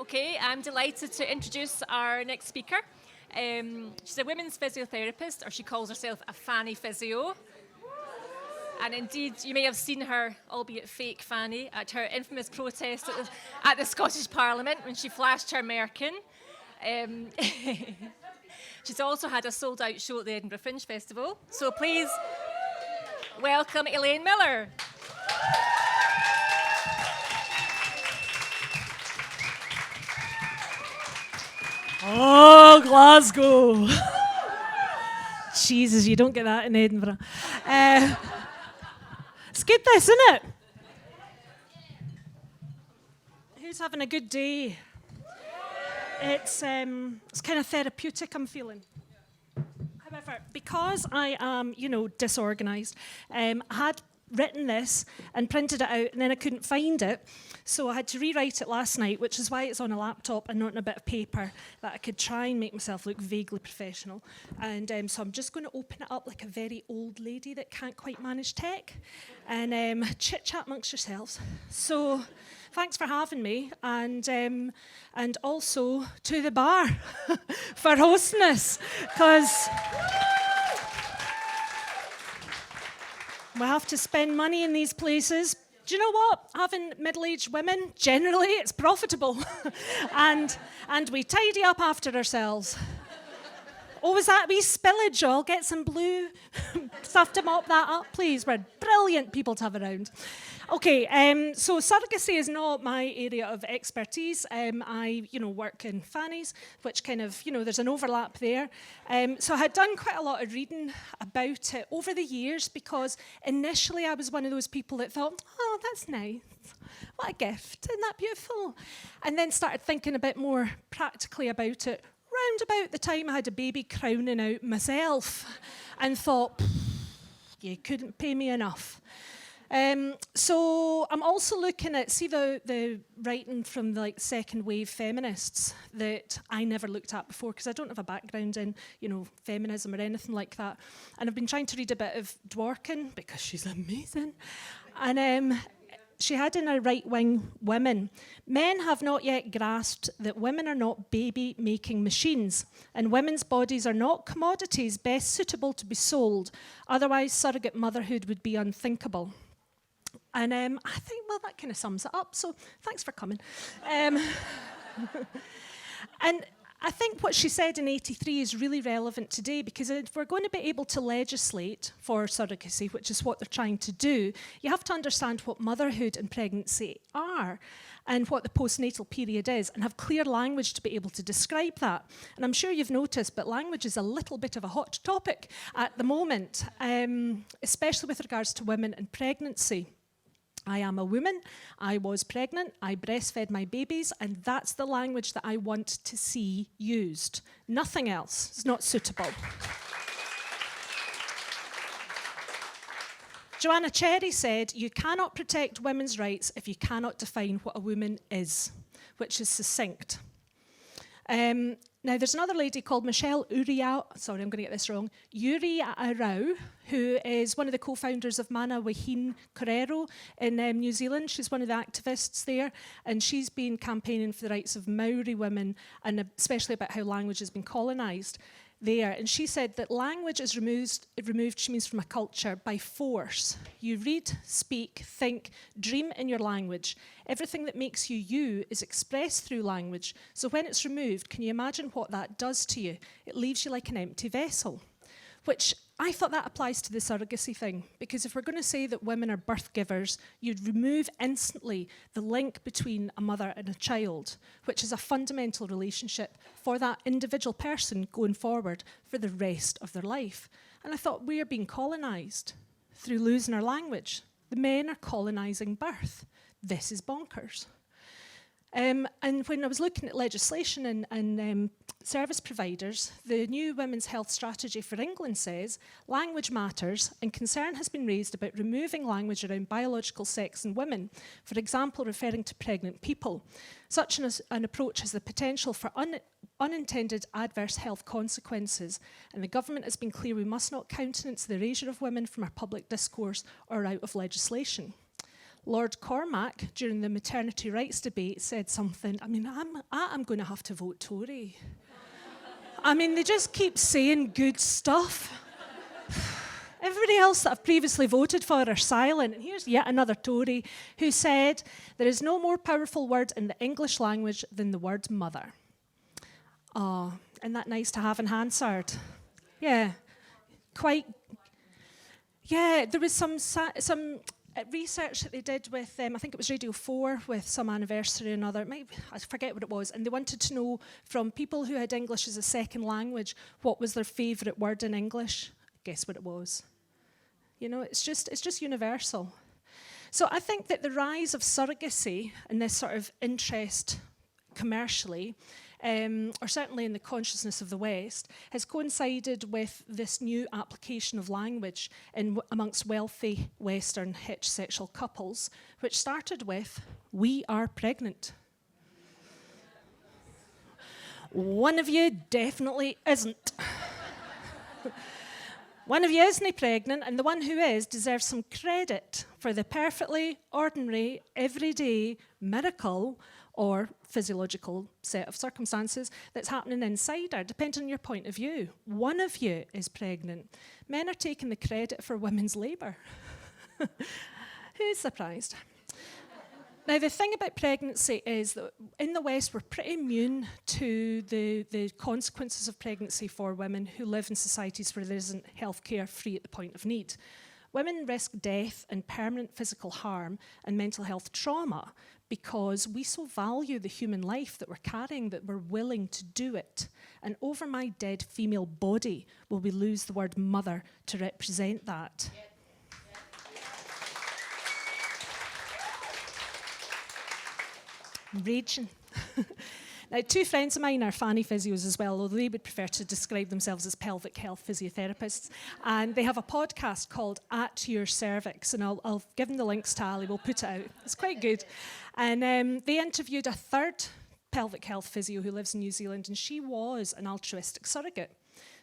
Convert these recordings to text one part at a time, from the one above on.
Okay, I'm delighted to introduce our next speaker. She's a women's physiotherapist, or she calls herself a fanny physio. And indeed, you may have seen her, albeit fake fanny, at her infamous protest at the Scottish Parliament when she flashed her merkin. She's also had a sold-out show at the Edinburgh Fringe Festival. So please welcome Elaine Miller. Oh, Glasgow. Jesus, you don't get that in Edinburgh. It's good this, isn't it? Who's having a good day? It's kind of therapeutic, I'm feeling. However, because I am, disorganised, I had written this and printed it out, and then I couldn't find it. So I had to rewrite it last night, which is why it's on a laptop and not on a bit of paper, that I could try and make myself look vaguely professional. And so I'm just going to open it up like a very old lady that can't quite manage tech, and chit-chat amongst yourselves. So thanks for having me, and also to the bar for hosting us, because we have to spend money in these places. Do you know what? Having middle-aged women, generally, it's profitable. and we tidy up after ourselves. Oh, was that a wee spillage? I'll get some blue stuff to mop that up, please. We're brilliant people to have around. Okay, so surrogacy is not my area of expertise. I, work in fannies, which kind of, there's an overlap there. So I had done quite a lot of reading about it over the years, because initially I was one of those people that thought, oh, that's nice. What a gift. Isn't that beautiful? And then started thinking a bit more practically about it round about the time I had a baby crowning out myself, and thought, you couldn't pay me enough. So I'm also looking at, see the writing from the second wave feminists that I never looked at before, because I don't have a background in, feminism or anything like that. And I've been trying to read a bit of Dworkin, because she's amazing. And she had in her right-wing women, men have not yet grasped that women are not baby-making machines, and women's bodies are not commodities best suitable to be sold. Otherwise, surrogate motherhood would be unthinkable. And I think, well, that kind of sums it up, so thanks for coming. And I think what she said in '83 is really relevant today, because if we're going to be able to legislate for surrogacy, which is what they're trying to do, you have to understand what motherhood and pregnancy are and what the postnatal period is, and have clear language to be able to describe that. And I'm sure you've noticed, but language is a little bit of a hot topic at the moment, especially with regards to women and pregnancy. I am a woman, I was pregnant, I breastfed my babies, and that's the language that I want to see used. Nothing else is not suitable. Joanna Cherry said, you cannot protect women's rights if you cannot define what a woman is, which is succinct. Now, there's another lady called Michelle Uriau, sorry, I'm going to get this wrong, Uriau, who is one of the co-founders of Mana Wahine Korero in New Zealand. She's one of the activists there, and she's been campaigning for the rights of Maori women, and especially about how language has been colonised there. And she said that language is removed, she means, from a culture by force. You read, speak, think, dream in your language. Everything that makes you you is expressed through language. So when it's removed, can you imagine what that does to you? It leaves you like an empty vessel, which I thought that applies to the surrogacy thing, because if we're going to say that women are birth givers, you'd remove instantly the link between a mother and a child, which is a fundamental relationship for that individual person going forward for the rest of their life. And I thought, we are being colonised through losing our language. The men are colonising birth. This is bonkers. And when I was looking at legislation and service providers, the new Women's Health Strategy for England says language matters, and concern has been raised about removing language around biological sex in women, for example, referring to pregnant people. Such an approach has the potential for unintended adverse health consequences, and the government has been clear we must not countenance the erasure of women from our public discourse or out of legislation. Lord Cormac, during the maternity rights debate, said something, I'm going to have to vote Tory. They just keep saying good stuff. Everybody else that I've previously voted for are silent. And here's yet another Tory who said, there is no more powerful word in the English language than the word mother. Oh, isn't that nice to have in Hansard? Yeah, quite. Yeah, there was some research that they did with, I think it was Radio 4, with some anniversary or another. I forget what it was. And they wanted to know from people who had English as a second language, what was their favourite word in English. Guess what it was? It's just universal. So I think that the rise of surrogacy and this sort of interest commercially, or certainly in the consciousness of the West, has coincided with this new application of language amongst wealthy Western heterosexual couples, which started with, "We are pregnant." One of you definitely isn't. One of you isn't pregnant, and the one who is deserves some credit for the perfectly ordinary, everyday miracle or physiological set of circumstances that's happening inside her, depending on your point of view. One of you is pregnant. Men are taking the credit for women's labour. Who's surprised? Now, the thing about pregnancy is that in the West, we're pretty immune to the consequences of pregnancy for women who live in societies where there isn't healthcare free at the point of need. Women risk death and permanent physical harm and mental health trauma because we so value the human life that we're carrying that we're willing to do it. And over my dead female body will we lose the word mother to represent that. Raging. Now, two friends of mine are fanny physios as well, although they would prefer to describe themselves as pelvic health physiotherapists. And they have a podcast called At Your Cervix, and I'll give them the links to Ali, we'll put it out. It's quite good. And they interviewed a third pelvic health physio who lives in New Zealand, and she was an altruistic surrogate.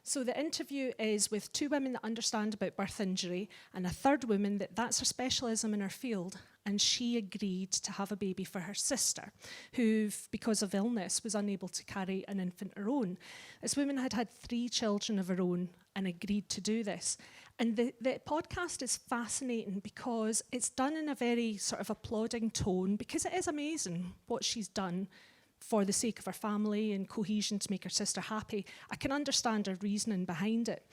So the interview is with two women that understand about birth injury and a third woman that's her specialism in her field, and she agreed to have a baby for her sister, who, because of illness, was unable to carry an infant of her own. This woman had had 3 children of her own and agreed to do this. And the podcast is fascinating because it's done in a very sort of applauding tone, because it is amazing what she's done for the sake of her family and cohesion to make her sister happy. I can understand her reasoning behind it.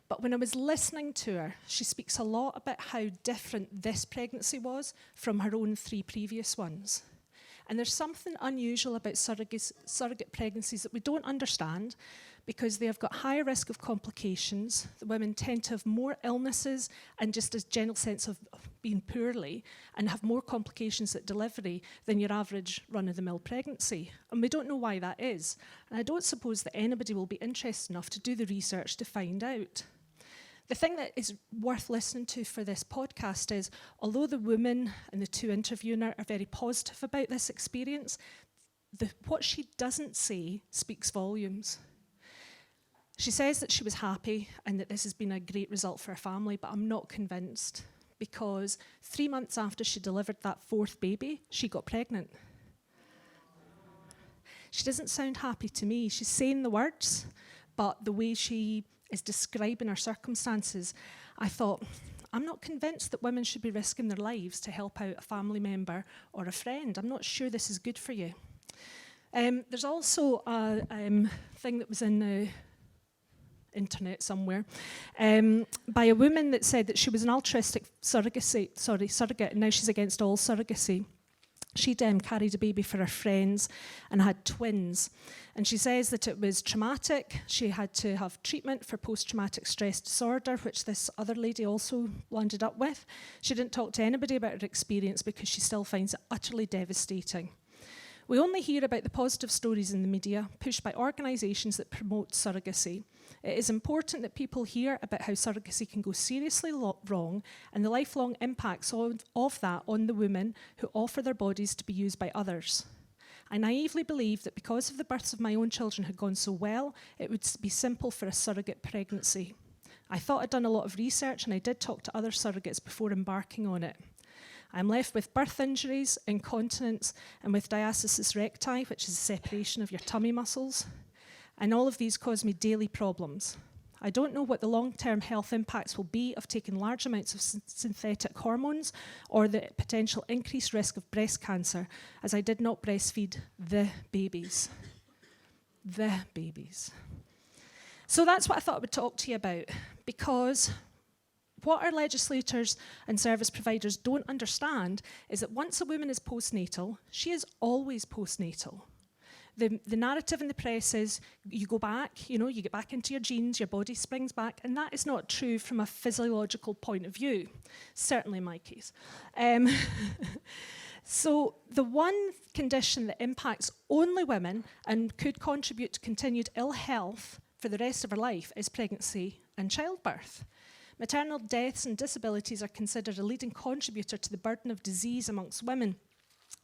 But when I was listening to her, she speaks a lot about how different this pregnancy was from her own 3 previous ones. And there's something unusual about surrogate pregnancies that we don't understand, because they have got higher risk of complications. The women tend to have more illnesses and just a general sense of being poorly, and have more complications at delivery than your average run-of-the-mill pregnancy. And we don't know why that is. And I don't suppose that anybody will be interested enough to do the research to find out. The thing that is worth listening to for this podcast is, although the woman and the 2 interviewing her are very positive about this experience, what she doesn't say speaks volumes. She says that she was happy and that this has been a great result for her family, but I'm not convinced, because 3 months after she delivered that 4th baby, she got pregnant. She doesn't sound happy to me. She's saying the words, but the way she is describing her circumstances, I thought, I'm not convinced that women should be risking their lives to help out a family member or a friend. I'm not sure this is good for you. There's also a thing that was in the internet somewhere, by a woman that said that she was an altruistic surrogate, and now she's against all surrogacy. She'd carried a baby for her friends and had twins. And she says that it was traumatic. She had to have treatment for post-traumatic stress disorder, which this other lady also landed up with. She didn't talk to anybody about her experience because she still finds it utterly devastating. We only hear about the positive stories in the media, pushed by organisations that promote surrogacy. It is important that people hear about how surrogacy can go seriously wrong and the lifelong impacts of that on the women who offer their bodies to be used by others. I naively believed that because of the births of my own children had gone so well, it would be simple for a surrogate pregnancy. I thought I'd done a lot of research, and I did talk to other surrogates before embarking on it. I'm left with birth injuries, incontinence, and with diastasis recti, which is a separation of your tummy muscles. And all of these cause me daily problems. I don't know what the long-term health impacts will be of taking large amounts of synthetic hormones or the potential increased risk of breast cancer, as I did not breastfeed the babies. The babies. So that's what I thought I would talk to you about, because what our legislators and service providers don't understand is that once a woman is postnatal, she is always postnatal. The narrative in the press is you go back, you get back into your genes, your body springs back, and that is not true from a physiological point of view, certainly in my case. So the one condition that impacts only women and could contribute to continued ill health for the rest of her life is pregnancy and childbirth. Maternal deaths and disabilities are considered a leading contributor to the burden of disease amongst women.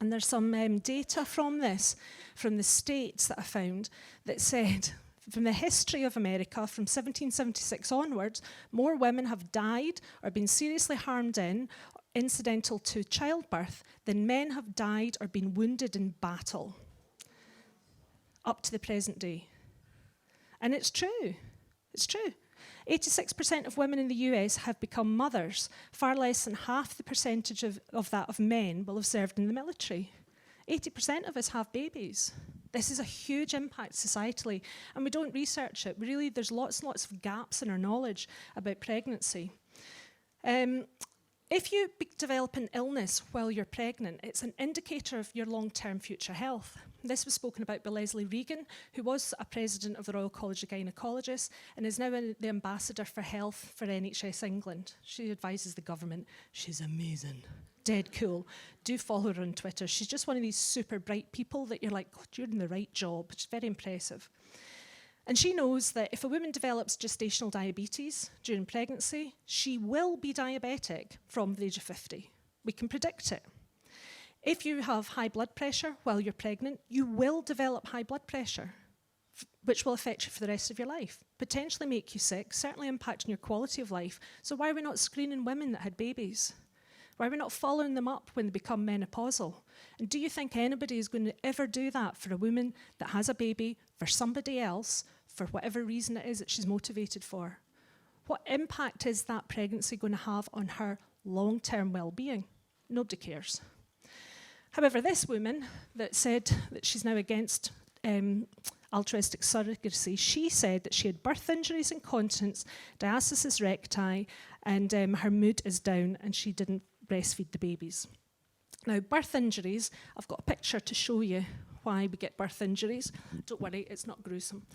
And there's some data from this, from the States that I found, that said, from the history of America, from 1776 onwards, more women have died or been seriously harmed incidental to childbirth, than men have died or been wounded in battle, up to the present day. And it's true. It's true. 86% of women in the US have become mothers. Far less than half the percentage of that of men will have served in the military. 80% of us have babies. This is a huge impact societally, and we don't research it. Really, there's lots and lots of gaps in our knowledge about pregnancy. If you develop an illness while you're pregnant, it's an indicator of your long-term future health. This was spoken about by Leslie Regan, who was a president of the Royal College of Gynaecologists and is now the ambassador for health for NHS England. She advises the government. She's amazing. Dead cool. Do follow her on Twitter. She's just one of these super bright people that you're like, God, you're in the right job. She's very impressive. And she knows that if a woman develops gestational diabetes during pregnancy, she will be diabetic from the age of 50. We can predict it. If you have high blood pressure while you're pregnant, you will develop high blood pressure, which will affect you for the rest of your life, potentially make you sick, certainly impact on your quality of life. So why are we not screening women that had babies? Why are we not following them up when they become menopausal? And do you think anybody is going to ever do that for a woman that has a baby, for somebody else, for whatever reason it is that she's motivated for? What impact is that pregnancy going to have on her long-term well-being? Nobody cares. However, this woman that said that she's now against altruistic surrogacy, she said that she had birth injuries, incontinence, diastasis recti, and her mood is down and she didn't breastfeed the babies. Now, birth injuries, I've got a picture to show you why we get birth injuries. Don't worry, it's not gruesome,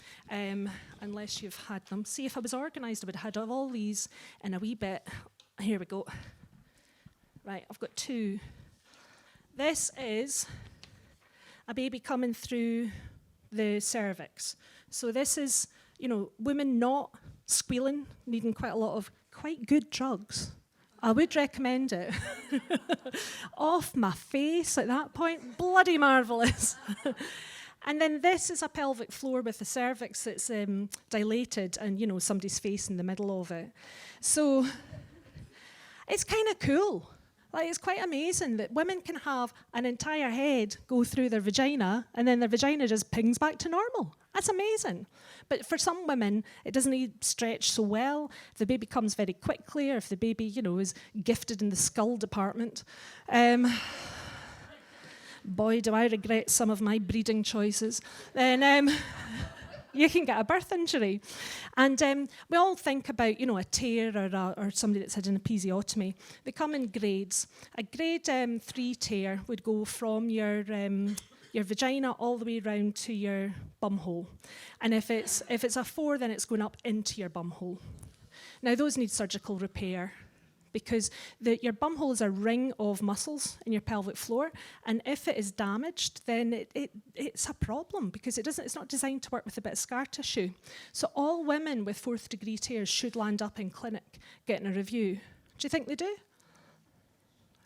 unless you've had them. See, if I was organised, I would have had all these in a wee bit. Here we go. Right, I've got two. This is a baby coming through the cervix. So this is, women not squealing, needing quite a lot of quite good drugs. I would recommend it. Off my face at that point, bloody marvellous. And then this is a pelvic floor with the cervix that's dilated and, somebody's face in the middle of it. So it's kind of cool. Like, it's quite amazing that women can have an entire head go through their vagina and then their vagina just pings back to normal. That's amazing. But for some women, it doesn't need stretch so well. If the baby comes very quickly, or if the baby, is gifted in the skull department. Boy, do I regret some of my breeding choices. Then you can get a birth injury. And we all think about, a tear or somebody that's had an episiotomy. They come in grades. A grade 3 tear would go from your vagina all the way around to your bum hole. And if it's a 4, then it's going up into your bum hole. Now, those need surgical repair because your bum hole is a ring of muscles in your pelvic floor, and if it is damaged, then it's a problem because it's not designed to work with a bit of scar tissue. So all women with 4th degree tears should land up in clinic getting a review. Do you think they do?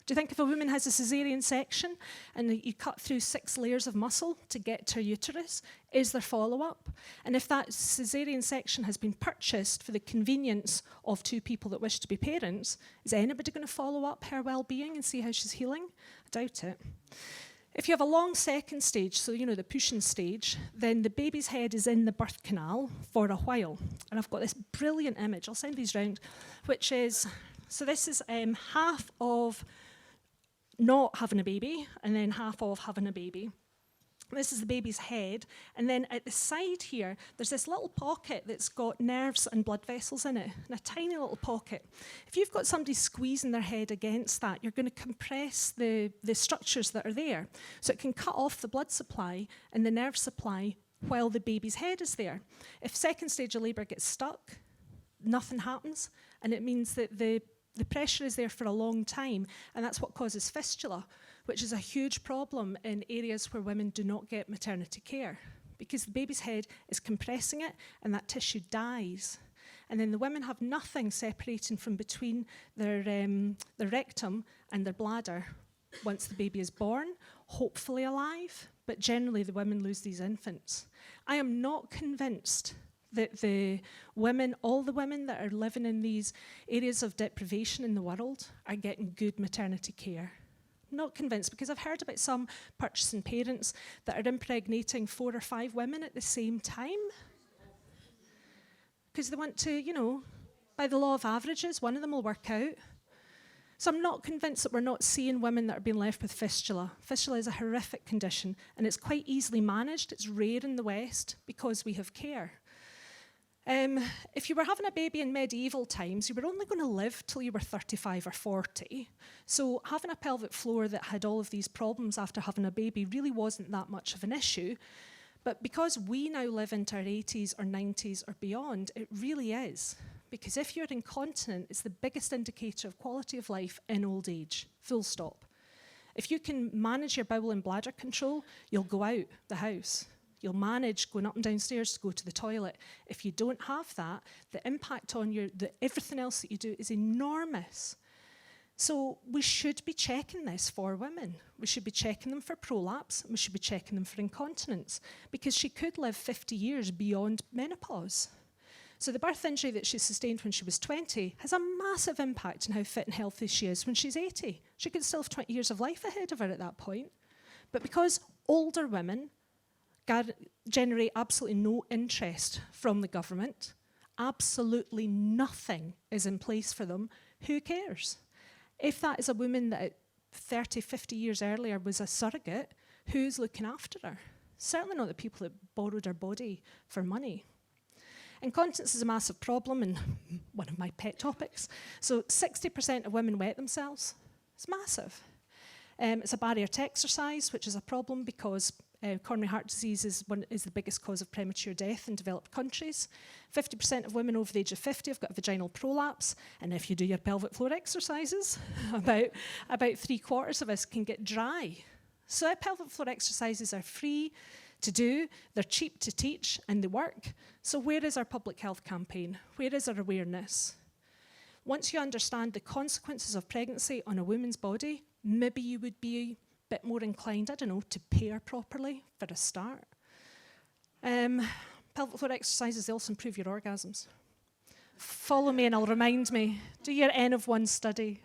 Do you think if a woman has a caesarean section and you cut through 6 layers of muscle to get to her uterus, is there follow-up? And if that caesarean section has been purchased for the convenience of 2 people that wish to be parents, is anybody going to follow up her well-being and see how she's healing? I doubt it. If you have a long second stage, so the pushing stage, then the baby's head is in the birth canal for a while. And I've got this brilliant image, I'll send these round, which is, so this is half of not having a baby, and then half of having a baby. This is the baby's head, and then at the side here, there's this little pocket that's got nerves and blood vessels in it, and a tiny little pocket. If you've got somebody squeezing their head against that, you're going to compress the structures that are there. So it can cut off the blood supply and the nerve supply while the baby's head is there. If second stage of labour gets stuck, nothing happens, and it means that the pressure is there for a long time, and that's what causes fistula, which is a huge problem in areas where women do not get maternity care, because the baby's head is compressing it, and that tissue dies. And then the women have nothing separating from between their rectum and their bladder once the baby is born, hopefully alive, but generally the women lose these infants. I am not convinced that all the women that are living in these areas of deprivation in the world are getting good maternity care. I'm not convinced, because I've heard about some purchasing parents that are impregnating 4 or 5 women at the same time. Because they want to, by the law of averages, one of them will work out. So I'm not convinced that we're not seeing women that are being left with fistula. Fistula is a horrific condition, and it's quite easily managed. It's rare in the West because we have care. If you were having a baby in medieval times, you were only going to live till you were 35 or 40. So having a pelvic floor that had all of these problems after having a baby really wasn't that much of an issue. But because we now live into our 80s or 90s or beyond, it really is. Because if you're incontinent, it's the biggest indicator of quality of life in old age, full stop. If you can manage your bowel and bladder control, you'll go out the house. You'll manage going up and down stairs to go to the toilet. If you don't have that, the impact on everything else that you do is enormous. So we should be checking this for women. We should be checking them for prolapse, and we should be checking them for incontinence, because she could live 50 years beyond menopause. So the birth injury that she sustained when she was 20 has a massive impact on how fit and healthy she is when she's 80. She could still have 20 years of life ahead of her at that point. But because older women generate absolutely no interest from the government, absolutely nothing is in place for them, who cares? If that is a woman that at 30, 50 years earlier was a surrogate, who's looking after her? Certainly not the people that borrowed her body for money. Incontinence is a massive problem, and one of my pet topics. So 60% of women wet themselves. It's massive. It's a barrier to exercise, which is a problem because coronary heart disease is the biggest cause of premature death in developed countries. 50% of women over the age of 50 have got a vaginal prolapse, and if you do your pelvic floor exercises, about 3/4 of us can get dry. So pelvic floor exercises are free to do, they're cheap to teach, and they work. So where is our public health campaign? Where is our awareness? Once you understand the consequences of pregnancy on a woman's body, maybe you would be a bit more inclined, to pair properly for a start. Pelvic floor exercises, they also improve your orgasms. Follow me and I'll remind me. Do your N of 1 study.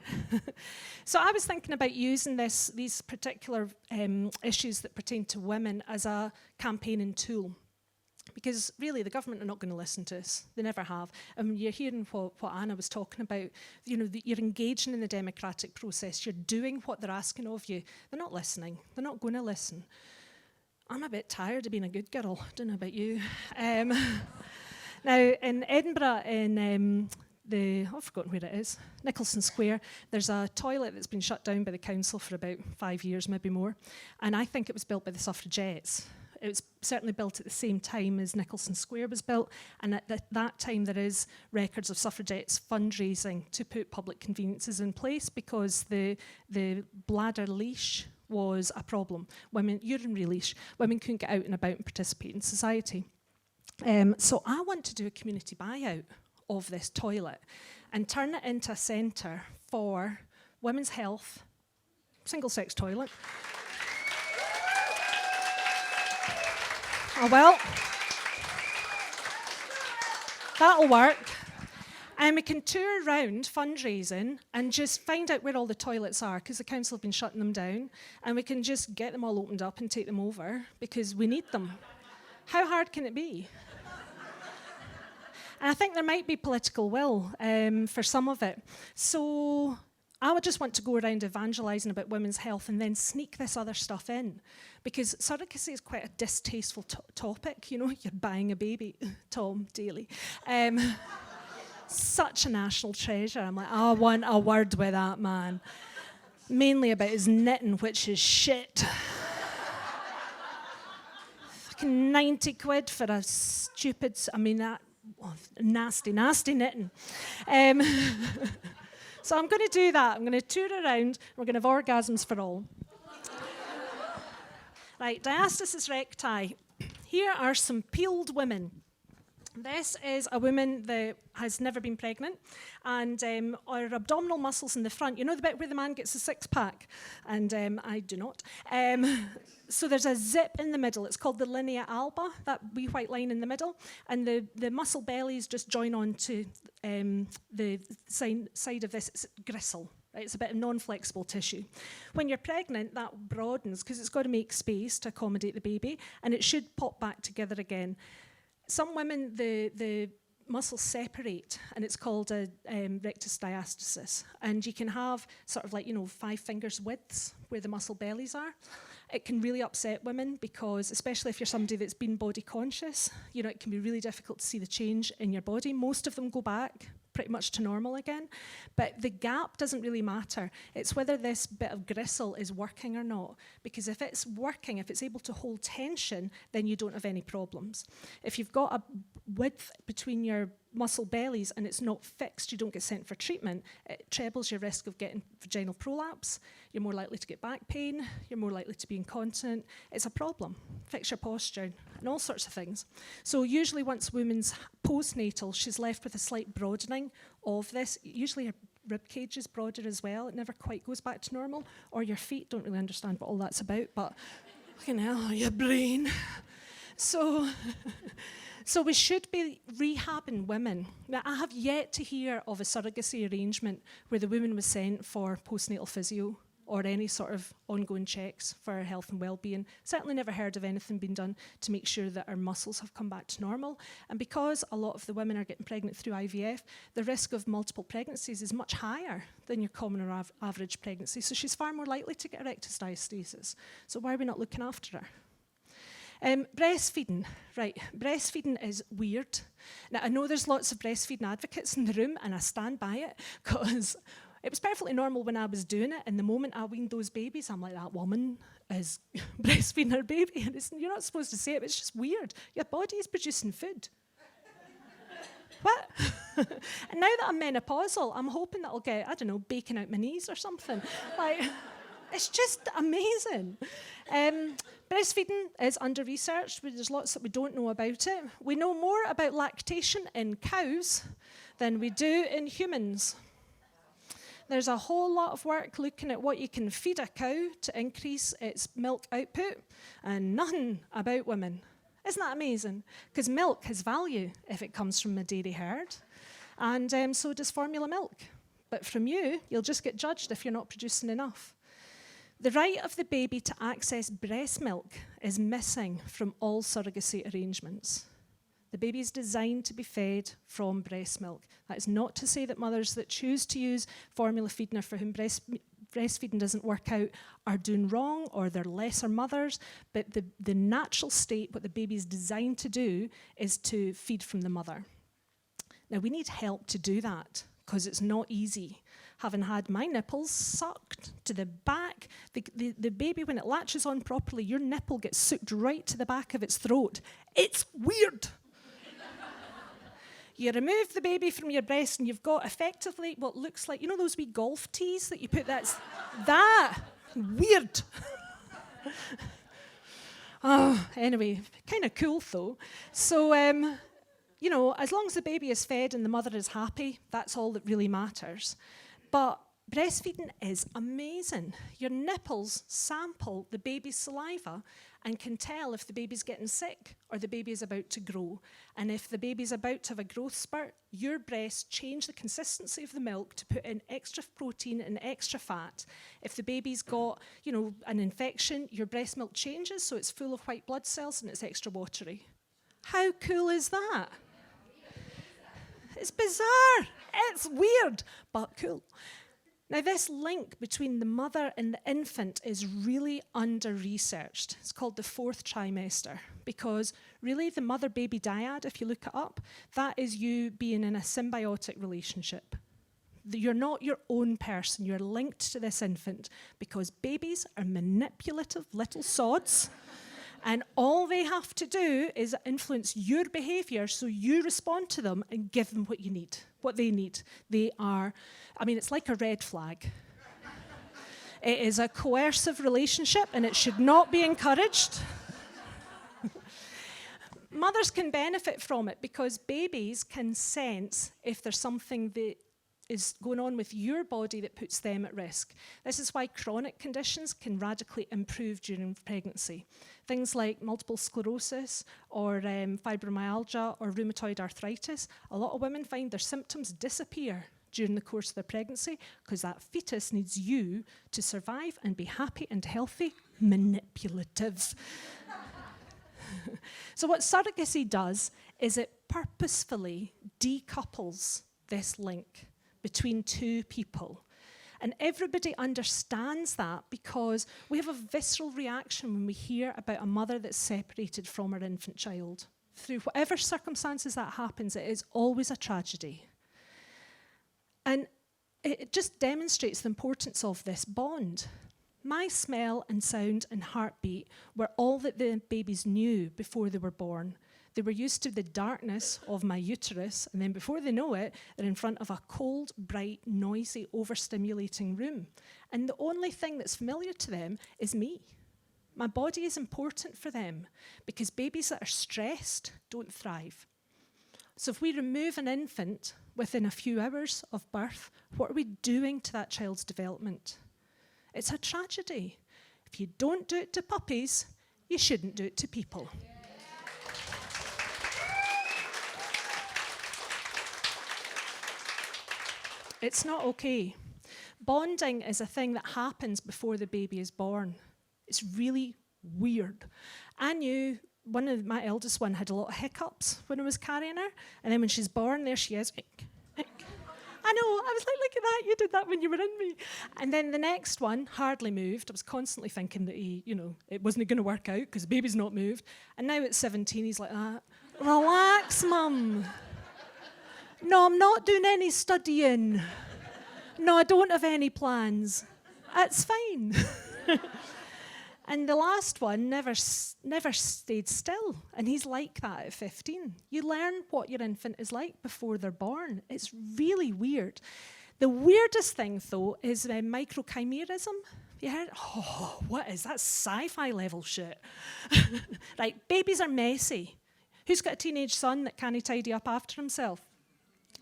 So I was thinking about using these particular issues that pertain to women as a campaigning tool. Because really, the government are not going to listen to us. They never have. And you're hearing what Anna was talking about. You're engaging in the democratic process. You're doing what they're asking of you. They're not listening. They're not going to listen. I'm a bit tired of being a good girl. I don't know about you. Now, in Edinburgh, I've forgotten where it is, Nicholson Square, there's a toilet that's been shut down by the council for about 5 years, maybe more. And I think it was built by the suffragettes. It was certainly built at the same time as Nicholson Square was built, and at that time there is records of suffragettes fundraising to put public conveniences in place because the bladder leash was a problem. Urinary leash. Women couldn't get out and about and participate in society. So I want to do a community buyout of this toilet and turn it into a centre for women's health, single-sex toilet. Oh, well, that'll work. And we can tour around fundraising and just find out where all the toilets are, because the council have been shutting them down, and we can just get them all opened up and take them over, because we need them. How hard can it be? And I think there might be political will for some of it. So I would just want to go around evangelising about women's health and then sneak this other stuff in. Because surrogacy is quite a distasteful topic. You know, you're buying a baby, Tom Daly. Such a national treasure. I'm like, I want a word with that man. Mainly about his knitting, which is shit. Fucking 90 quid for a stupid, nasty knitting. So I'm going to do that. I'm going to tour around. We're going to have orgasms for all. Right, diastasis recti. Here are some peeled women. This is a woman that has never been pregnant, and her abdominal muscles in the front, you know the bit where the man gets a six-pack, and I do not. So there's a zip in the middle. It's called the linea alba, that wee white line in the middle, and the muscle bellies just join on to the side of this. It's gristle. Right, it's a bit of non-flexible tissue. When you're pregnant, that broadens because it's got to make space to accommodate the baby, and it should pop back together again. Some women, the muscles separate, and it's called a rectus diastasis. And you can have sort of 5 fingers widths where the muscle bellies are. It can really upset women because, especially if you're somebody that's been body conscious, it can be really difficult to see the change in your body. Most of them go back pretty much to normal again. But the gap doesn't really matter. It's whether this bit of gristle is working or not. Because if it's working, if it's able to hold tension, then you don't have any problems. If you've got a width between your muscle bellies and it's not fixed, you don't get sent for treatment, it trebles your risk of getting vaginal prolapse. You're more likely to get back pain. You're more likely to be incontinent. It's a problem. Fix your posture and all sorts of things. So usually once a woman's postnatal, she's left with a slight broadening of this. Usually her rib cage is broader as well. It never quite goes back to normal. Or your feet. Don't really understand what all that's about, but fucking hell, your brain. So we should be rehabbing women. Now, I have yet to hear of a surrogacy arrangement where the woman was sent for postnatal physio or any sort of ongoing checks for her health and well-being. Certainly never heard of anything being done to make sure that her muscles have come back to normal. And because a lot of the women are getting pregnant through IVF, the risk of multiple pregnancies is much higher than your common or average pregnancy. So she's far more likely to get rectus diastasis. So why are we not looking after her? Breastfeeding. Right, breastfeeding is weird. Now, I know there's lots of breastfeeding advocates in the room, and I stand by it, because it was perfectly normal when I was doing it, and the moment I weaned those babies, I'm like, that woman is breastfeeding her baby, and you're not supposed to say it, but it's just weird. Your body is producing food. What? And now that I'm menopausal, I'm hoping that I'll get, bacon out my knees or something. It's just amazing. Breastfeeding is under-researched. There's lots that we don't know about it. We know more about lactation in cows than we do in humans. There's a whole lot of work looking at what you can feed a cow to increase its milk output, and nothing about women. Isn't that amazing? Because milk has value if it comes from a dairy herd, and so does formula milk. But from you, you'll just get judged if you're not producing enough. The right of the baby to access breast milk is missing from all surrogacy arrangements. The baby is designed to be fed from breast milk. That is not to say that mothers that choose to use formula feeding or for whom breastfeeding doesn't work out are doing wrong or they're lesser mothers, but the natural state, what the baby is designed to do, is to feed from the mother. Now, we need help to do that because it's not easy. Having had my nipples sucked to the back, the baby, when it latches on properly, your nipple gets sucked right to the back of its throat. It's weird. You remove the baby from your breast and you've got effectively what looks like, those wee golf tees that you put, that, weird. Anyway, kind of cool though. So, as long as the baby is fed and the mother is happy, that's all that really matters. But Breastfeeding is amazing. Your nipples sample the baby's saliva and can tell if the baby's getting sick or the baby is about to grow. And if the baby's about to have a growth spurt, your breasts change the consistency of the milk to put in extra protein and extra fat. If the baby's got, an infection, your breast milk changes, so it's full of white blood cells and it's extra watery. How cool is that? It's bizarre. It's weird, but cool. Now, this link between the mother and the infant is really under-researched. It's called the 4th trimester, because really the mother-baby dyad, if you look it up, that is you being in a symbiotic relationship. You're not your own person. You're linked to this infant, because babies are manipulative little sods, and all they have to do is influence your behaviour so you respond to them and give them what they need. It's like a red flag. It is a coercive relationship and it should not be encouraged. Mothers can benefit from it because babies can sense if there's something that is going on with your body that puts them at risk. This is why chronic conditions can radically improve during pregnancy. Things like multiple sclerosis or fibromyalgia or rheumatoid arthritis, a lot of women find their symptoms disappear during the course of their pregnancy because that fetus needs you to survive and be happy and healthy. Manipulative. So what surrogacy does is it purposefully decouples this link between two people. And everybody understands that because we have a visceral reaction when we hear about a mother that's separated from her infant child. Through whatever circumstances that happens, it is always a tragedy. And it just demonstrates the importance of this bond. My smell and sound and heartbeat were all that the babies knew before they were born. They were used to the darkness of my uterus, and then before they know it, they're in front of a cold, bright, noisy, overstimulating room. And the only thing that's familiar to them is me. My body is important for them because babies that are stressed don't thrive. So if we remove an infant within a few hours of birth, what are we doing to that child's development? It's a tragedy. If you don't do it to puppies, you shouldn't do it to people. It's not okay. Bonding is a thing that happens before the baby is born. It's really weird. I knew my eldest one had a lot of hiccups when I was carrying her, and then when she's born, there she is. I know, I was like, look at that, you did that when you were in me. And then the next one hardly moved. I was constantly thinking that it wasn't going to work out because the baby's not moved. And now at 17, he's like that. Relax, Mum. No, I'm not doing any studying. No, I don't have any plans. It's fine. And the last one never stayed still. And he's like that at 15. You learn what your infant is like before they're born. It's really weird. The weirdest thing, though, is microchimerism. You heard? Oh, what is that? Sci-fi level shit. Right, babies are messy. Who's got a teenage son that can't tidy up after himself?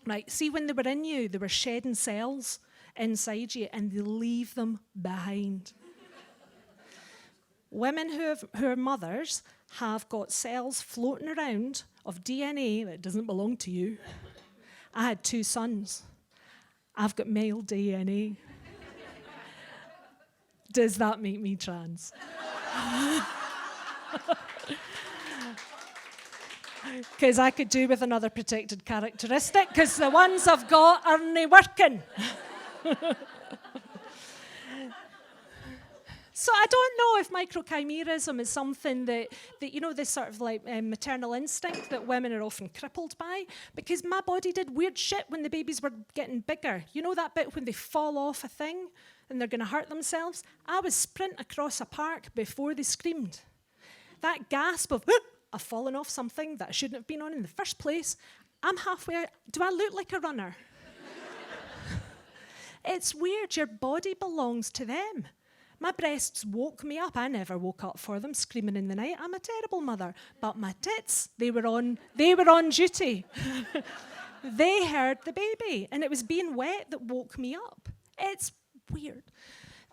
Right, see when they were in you, they were shedding cells inside you and they leave them behind. Women who are mothers have got cells floating around of DNA that doesn't belong to you. I had 2 sons. I've got male DNA. Does that make me trans? Because I could do with another protected characteristic, because the ones I've got aren't working. So I don't know if microchimerism is something that this sort of like maternal instinct that women are often crippled by, because my body did weird shit when the babies were getting bigger. You know that bit when they fall off a thing and they're going to hurt themselves? I was sprinting across a park before they screamed. That gasp of, I've fallen off something that I shouldn't have been on in the first place. I'm halfway. Do I look like a runner? It's weird. Your body belongs to them. My breasts woke me up. I never woke up for them, screaming in the night. I'm a terrible mother. But my tits, they were on duty. They heard the baby, and it was being wet that woke me up. It's weird.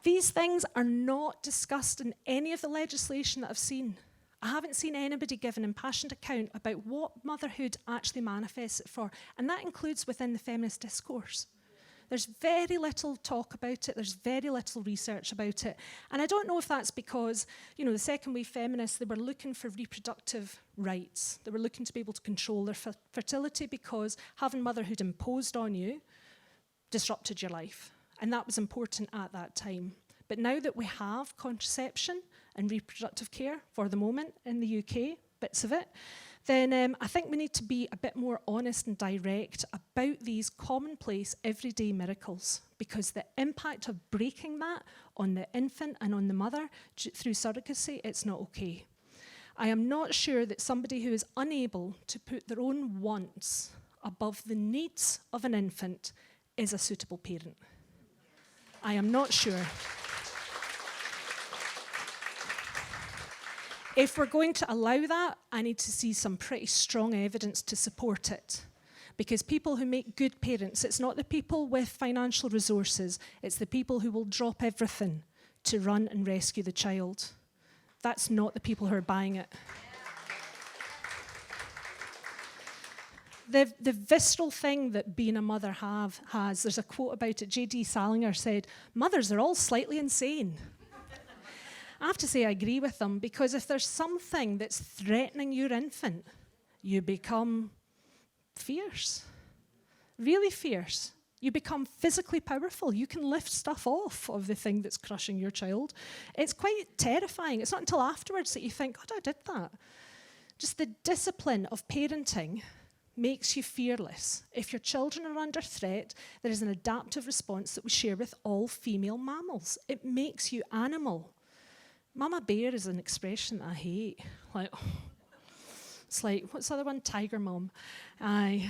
These things are not discussed in any of the legislation that I've seen. I haven't seen anybody give an impassioned account about what motherhood actually manifests it for, and that includes within the feminist discourse. There's very little talk about it, there's very little research about it, and I don't know if that's because, the second wave feminists, they were looking for reproductive rights. They were looking to be able to control their fertility because having motherhood imposed on you disrupted your life, and that was important at that time. But now that we have contraception and reproductive care for the moment in the UK, bits of it, then I think we need to be a bit more honest and direct about these commonplace everyday miracles, because the impact of breaking that on the infant and on the mother through surrogacy, it's not okay. I am not sure that somebody who is unable to put their own wants above the needs of an infant is a suitable parent. I am not sure. If we're going to allow that, I need to see some pretty strong evidence to support it. Because people who make good parents, it's not the people with financial resources, it's the people who will drop everything to run and rescue the child. That's not the people who are buying it. The visceral thing that being a mother has, there's a quote about it, J.D. Salinger said, "Mothers are all slightly insane." I have to say I agree with them, because if there's something that's threatening your infant, you become fierce, really fierce. You become physically powerful. You can lift stuff off of the thing that's crushing your child. It's quite terrifying. It's not until afterwards that you think, God, I did that. Just the discipline of parenting makes you fearless. If your children are under threat, there is an adaptive response that we share with all female mammals. It makes you animal. Mama bear is an expression that I hate. It's like, what's the other one? Tiger mom. I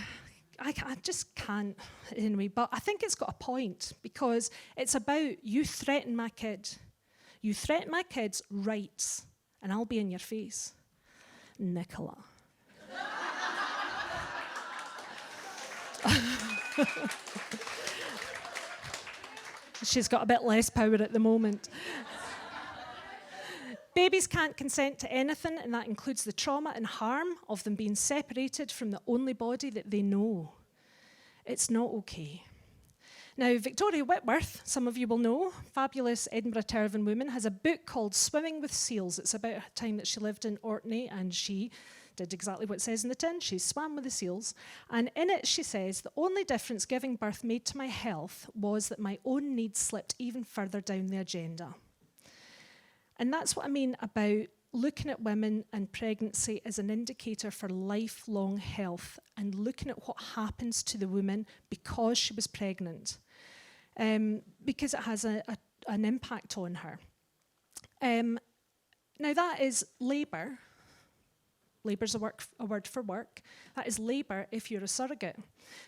just can't anyway. But I think it's got a point, because it's about you threaten my kid. You threaten my kid's rights, and I'll be in your face. Nicola. She's got a bit less power at the moment. Babies can't consent to anything, and that includes the trauma and harm of them being separated from the only body that they know. It's not okay. Now, Victoria Whitworth, some of you will know, fabulous Edinburgh Turvan woman, has a book called Swimming with Seals. It's about a time that she lived in Orkney, and she did exactly what it says in the tin. She swam with the seals. And in it, she says, the only difference giving birth made to my health was that my own needs slipped even further down the agenda. And that's what I mean about looking at women and pregnancy as an indicator for lifelong health, and looking at what happens to the woman because she was pregnant, because it has an impact on her. Now that is labour. Labour's a word for work. That is labour if you're a surrogate.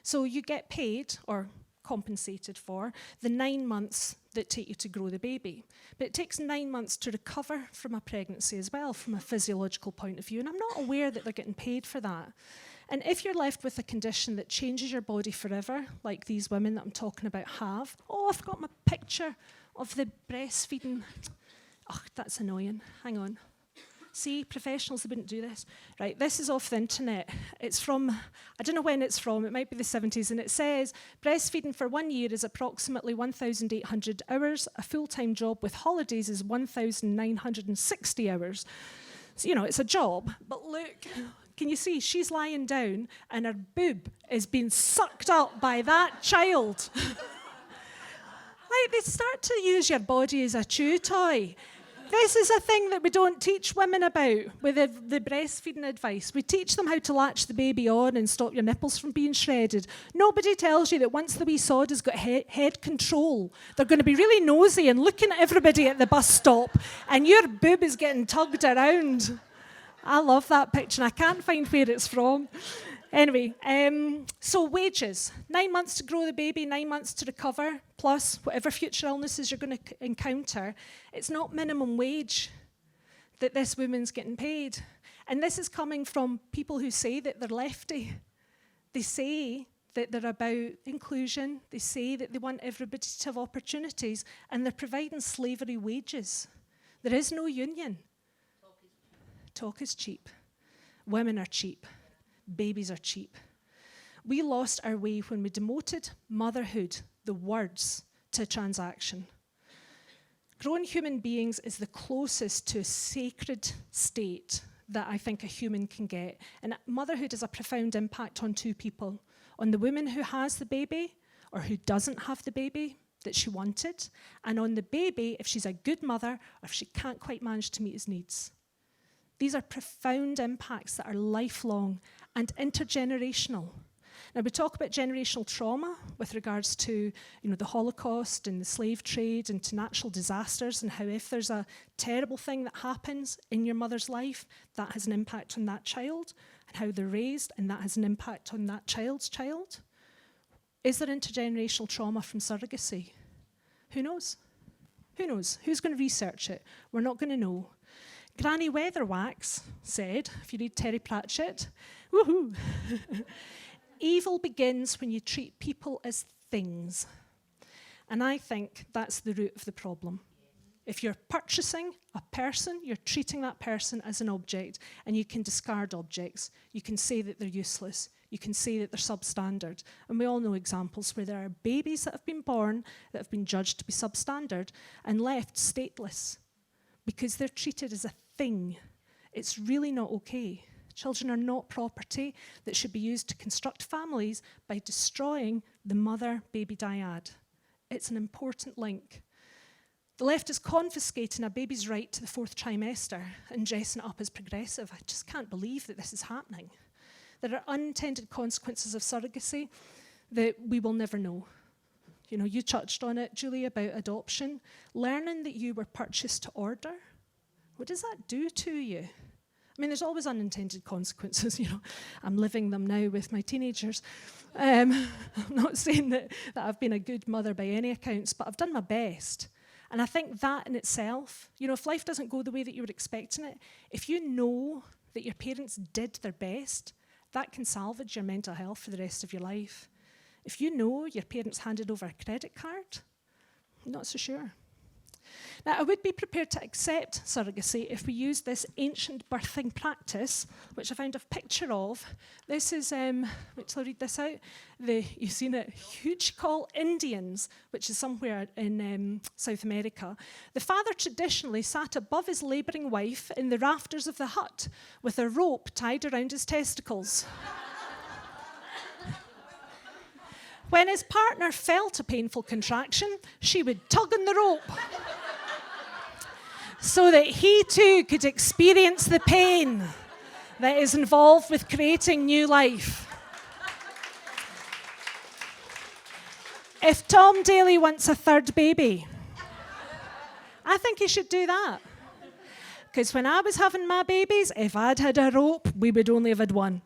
So you get paid or compensated for the 9 months that take you to grow the baby. But it takes 9 months to recover from a pregnancy as well, from a physiological point of view, and I'm not aware that they're getting paid for that. And if you're left with a condition that changes your body forever, like these women that I'm talking about have, I've got my picture of the breastfeeding. Oh, that's annoying. Hang on. See, professionals, they wouldn't do this. Right, this is off the internet. It's from, I don't know when it's from, it might be the 70s, and it says, breastfeeding for 1 year is approximately 1,800 hours. A full-time job with holidays is 1,960 hours. So, it's a job, but look, can you see, she's lying down, and her boob is being sucked up by that child. Like, they start to use your body as a chew toy. This is a thing that we don't teach women about with the breastfeeding advice. We teach them how to latch the baby on and stop your nipples from being shredded. Nobody tells you that once the wee sod has got head control, they're going to be really nosy and looking at everybody at the bus stop, and your boob is getting tugged around. I love that picture, and I can't find where it's from. Anyway, so wages. 9 months to grow the baby, 9 months to recover, plus whatever future illnesses you're going to encounter. It's not minimum wage that this woman's getting paid. And this is coming from people who say that they're lefty. They say that they're about inclusion. They say that they want everybody to have opportunities, and they're providing slavery wages. There is no union. Talk is cheap. Women are cheap. Babies are cheap. We lost our way when we demoted motherhood, the words, to a transaction. Grown human beings is the closest to a sacred state that I think a human can get. And motherhood has a profound impact on two people. On the woman who has the baby or who doesn't have the baby that she wanted, and on the baby if she's a good mother or if she can't quite manage to meet his needs. These are profound impacts that are lifelong and intergenerational. Now, we talk about generational trauma with regards to, the Holocaust and the slave trade and to natural disasters, and how if there's a terrible thing that happens in your mother's life, that has an impact on that child, and how they're raised, and that has an impact on that child's child. Is there intergenerational trauma from surrogacy? Who knows? Who knows? Who's going to research it? We're not going to know. Granny Weatherwax said, if you read Terry Pratchett, woohoo, evil begins when you treat people as things. And I think that's the root of the problem. If you're purchasing a person, you're treating that person as an object, and you can discard objects. You can say that they're useless. You can say that they're substandard. And we all know examples where there are babies that have been born that have been judged to be substandard and left stateless because they're treated as a thing. It's really not okay. Children are not property that should be used to construct families by destroying the mother-baby dyad. It's an important link. The left is confiscating a baby's right to the 4th trimester and dressing it up as progressive. I just can't believe that this is happening. There are unintended consequences of surrogacy that we will never know. You touched on it, Julie, about adoption. Learning that you were purchased to order, what does that do to you? I mean, there's always unintended consequences, I'm living them now with my teenagers. I'm not saying that I've been a good mother by any accounts, but I've done my best. And I think that in itself, if life doesn't go the way that you were expecting it, if you know that your parents did their best, that can salvage your mental health for the rest of your life. If you know your parents handed over a credit card, I'm not so sure. Now, I would be prepared to accept surrogacy if we used this ancient birthing practice, which I found a picture of. This is, wait till I read this out. You've seen it, Huchcall Indians, which is somewhere in South America. The father traditionally sat above his labouring wife in the rafters of the hut with a rope tied around his testicles. When his partner felt a painful contraction, she would tug on the rope so that he too could experience the pain that is involved with creating new life. If Tom Daly wants a third baby, I think he should do that. Because when I was having my babies, if I'd had a rope, we would only have had one.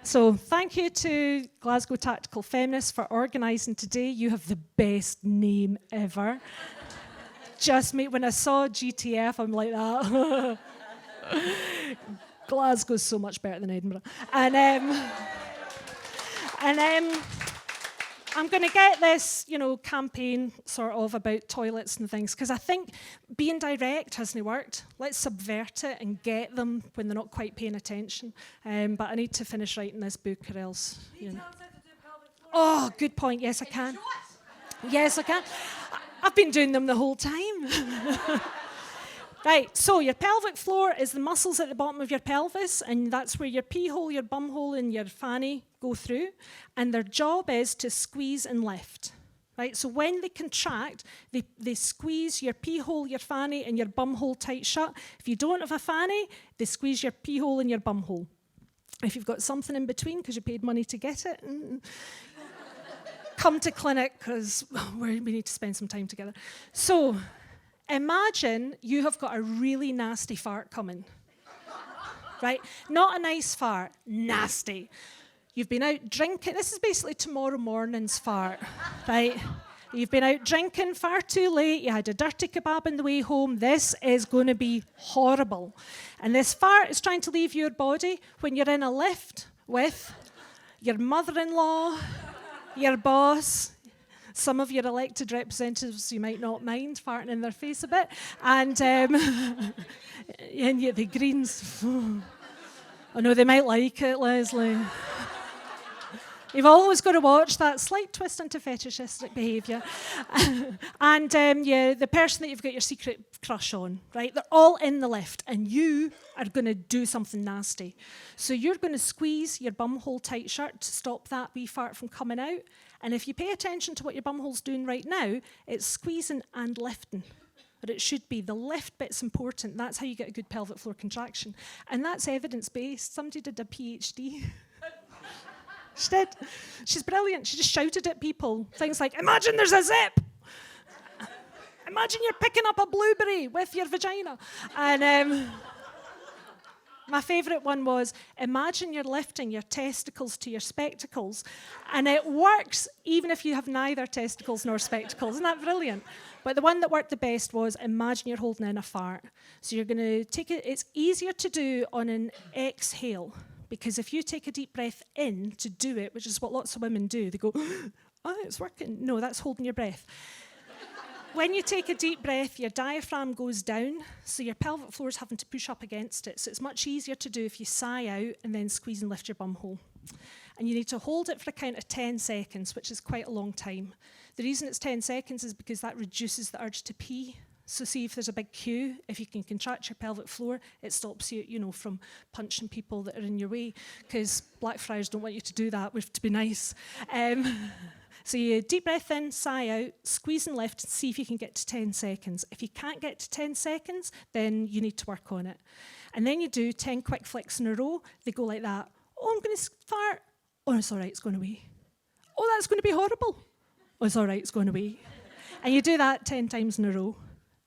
So thank you to Glasgow Tactical Feminists for organising today. You have the best name ever. Just me, when I saw GTF, I'm like that. Glasgow's so much better than Edinburgh. And I'm going to get this, campaign sort of about toilets and things, because I think being direct hasn't worked. Let's subvert it and get them when they're not quite paying attention. But I need to finish writing this book or else. Oh, good point. Yes, I can. Yes, I can. I've been doing them the whole time. Right, so your pelvic floor is the muscles at the bottom of your pelvis, and that's where your pee hole, your bum hole, and your fanny go through, and their job is to squeeze and lift. Right, so when they contract, they squeeze your pee hole, your fanny, and your bum hole tight shut. If you don't have a fanny, they squeeze your pee hole and your bum hole. If you've got something in between because you paid money to get it, come to clinic because we need to spend some time together. So imagine you have got a really nasty fart coming, right? Not a nice fart, nasty. You've been out drinking. This is basically tomorrow morning's fart, right? You've been out drinking far too late. You had a dirty kebab on the way home. This is going to be horrible. And this fart is trying to leave your body when you're in a lift with your mother-in-law, your boss, some of your elected representatives you might not mind farting in their face a bit, and yet the Greens. I know they might like it, Leslie. You've always got to watch that slight twist into fetishistic behaviour. And the person that you've got your secret crush on, right? They're all in the lift, and you are going to do something nasty. So you're going to squeeze your bumhole tight shut to stop that wee fart from coming out. And if you pay attention to what your bumhole's doing right now, it's squeezing and lifting. Or it should be. The lift bit's important. That's how you get a good pelvic floor contraction. And that's evidence-based. Somebody did a PhD. She did. She's brilliant. She just shouted at people things like, imagine there's a zip. Imagine you're picking up a blueberry with your vagina. And my favourite one was, imagine you're lifting your testicles to your spectacles. And it works even if you have neither testicles nor spectacles. Isn't that brilliant? But the one that worked the best was, imagine you're holding in a fart. So you're going to take it. It's easier to do on an exhale. Because if you take a deep breath in to do it, which is what lots of women do, they go, oh, it's working. No, that's holding your breath. When you take a deep breath, your diaphragm goes down, so your pelvic floor is having to push up against it. So it's much easier to do if you sigh out and then squeeze and lift your bum hole. And you need to hold it for a count of 10 seconds, which is quite a long time. The reason it's 10 seconds is because that reduces the urge to pee. So see if there's a big queue, if you can contract your pelvic floor, it stops you, from punching people that are in your way, because Blackfriars don't want you to do that. We have to be nice. So you deep breath in, sigh out, squeeze and lift, see if you can get to 10 seconds. If you can't get to 10 seconds, then you need to work on it. And then you do 10 quick flicks in a row. They go like that. Oh, I'm going to fart. Oh, it's all right, it's going away. Oh, that's going to be horrible. Oh, it's all right, it's going away. And you do that 10 times in a row.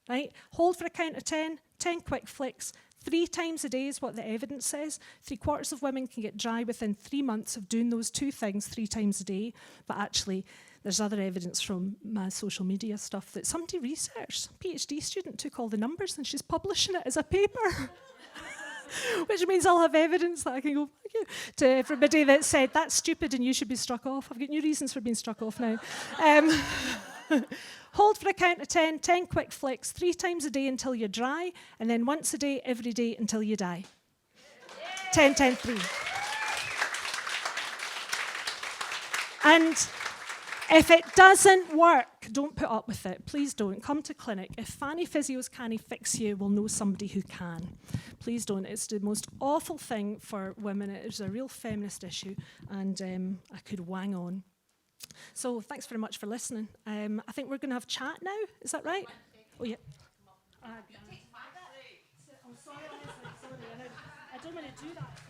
Right? Hold for a count of 10, 10 quick flicks, 3 times a day is what the evidence says. 3/4 of women can get dry within 3 months of doing those 2 things 3 times a day. But actually, there's other evidence from my social media stuff that somebody researched. A PhD student took all the numbers and she's publishing it as a paper. Which means I'll have evidence that I can go thank you to everybody that said, that's stupid and you should be struck off. I've got new reasons for being struck off now. Hold for a count of 10, 10 quick flicks, 3 times a day until you're dry, and then once a day, every day until you die. 10, 10, 3. And if it doesn't work, don't put up with it. Please don't. Come to clinic. If fanny physios can't fix you, we'll know somebody who can. Please don't. It's the most awful thing for women. It is a real feminist issue, and I could wang on. So thanks very much for listening. I think we're going to have chat now. Is that right? Oh, yeah. I'm sorry, I don't want to do that.